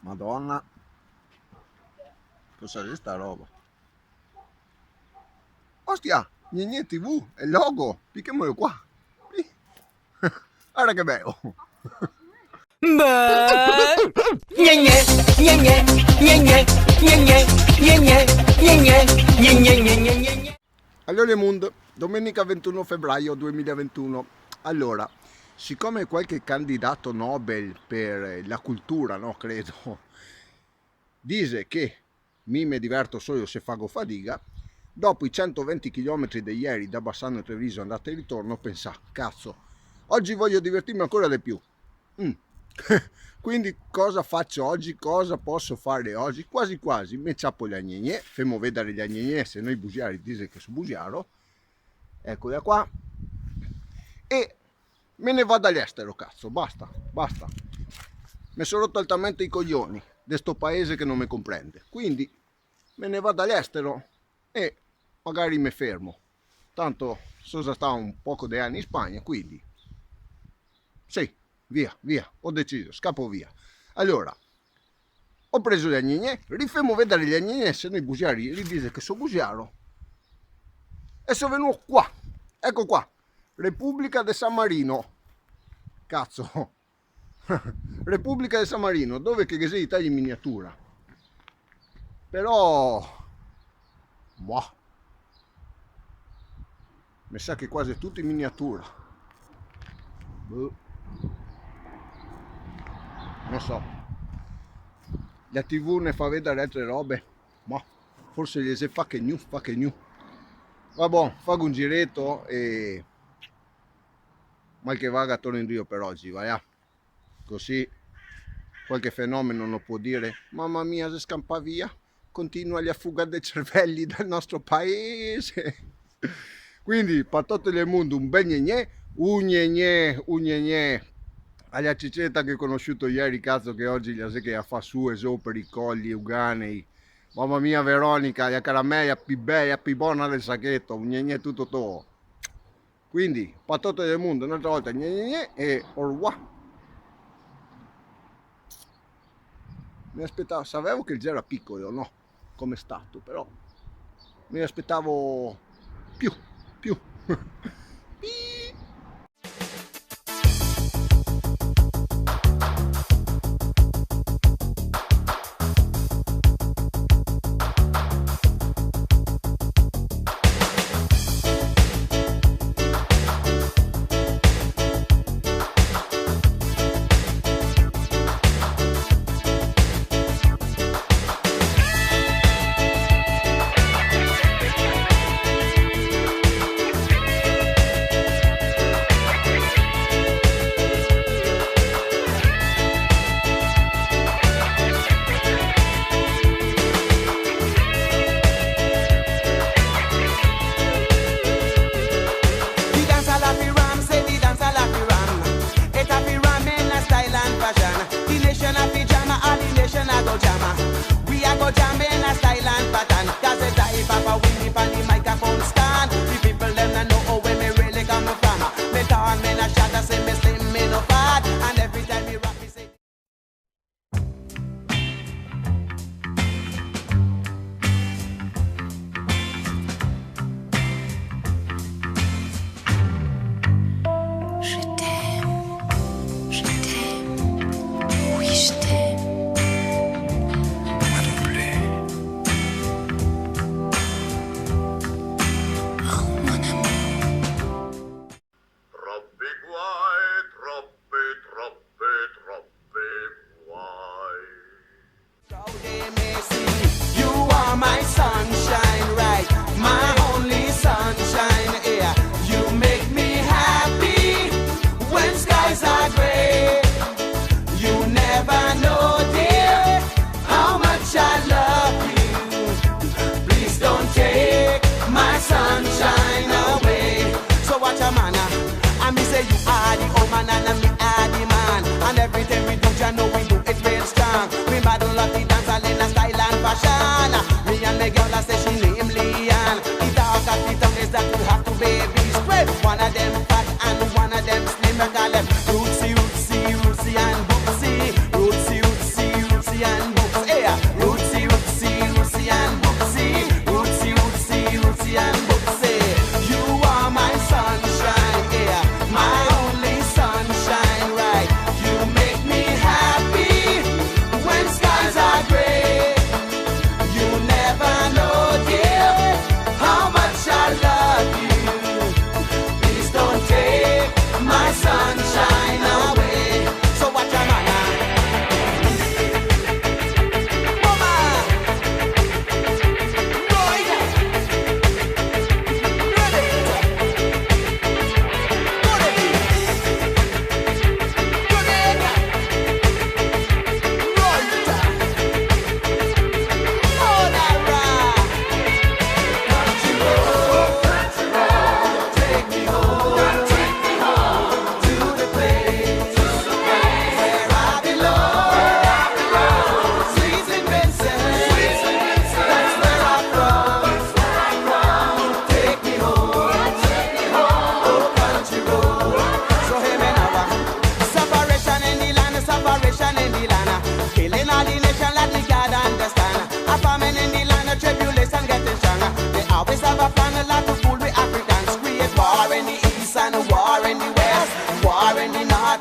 Madonna, cos'è sta roba? Ostia, Gnegne TV, è il logo, picchiamolo qua. Guarda che bello. Allora Mondo, domenica 21 febbraio 2021. Allora, siccome qualche candidato Nobel per la cultura, no, credo, dice che mi diverto solo se fago fatica, dopo i 120 km di ieri da Bassano e Treviso andata e ritorno, pensa, cazzo, oggi voglio divertirmi ancora di più. Quindi cosa faccio oggi? Cosa posso fare oggi? Quasi quasi mi ciappo gli agnegné, femo vedere gli agnegné, se noi bugiari dice che su bugiaro, eccola qua, e me ne vado all'estero, cazzo, basta. Mi sono rotto altamente i coglioni di sto paese che non mi comprende, quindi me ne vado all'estero e magari mi fermo, tanto sono già stato un poco di anni in Spagna, quindi sì, via, ho deciso, scappo via. Allora, ho preso gli agnegné, rifemo vedere gli agnegné, se noi bugiari gli dice che sono bugiaro, e sono venuto qua, ecco qua, Repubblica de San Marino, cazzo, Repubblica di San Marino, dove che sei Italia in miniatura, però, boh, mi sa che quasi tutto in miniatura, non so, la TV ne fa vedere altre robe, ma forse gli si fa che new, vabbè, fago un giretto e mal che vaga torno in Dio per oggi, vai, così qualche fenomeno non può dire mamma mia se scampa via, continua la fuga dei cervelli dal nostro paese. Quindi patotto del mondo, un bel gnegnè, un gnegnè alla cicetta che ho conosciuto ieri, cazzo, che oggi gli sa che a fa su e su per i colli uganei. Mamma mia Veronica, la caramella più bella, più buona del sacchetto, un gnegnè tutto to. Quindi patotto del mondo, un'altra volta gnegnè e au revoir. Mi aspettavo, sapevo che il gelo era piccolo, no, come stato, però mi aspettavo più.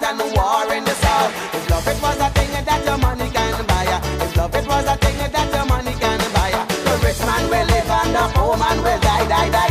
and war in the south. If love it was a thing that your money can buy, if love it was a thing that your money can buy, the rich man will live and the poor man will die, die, die.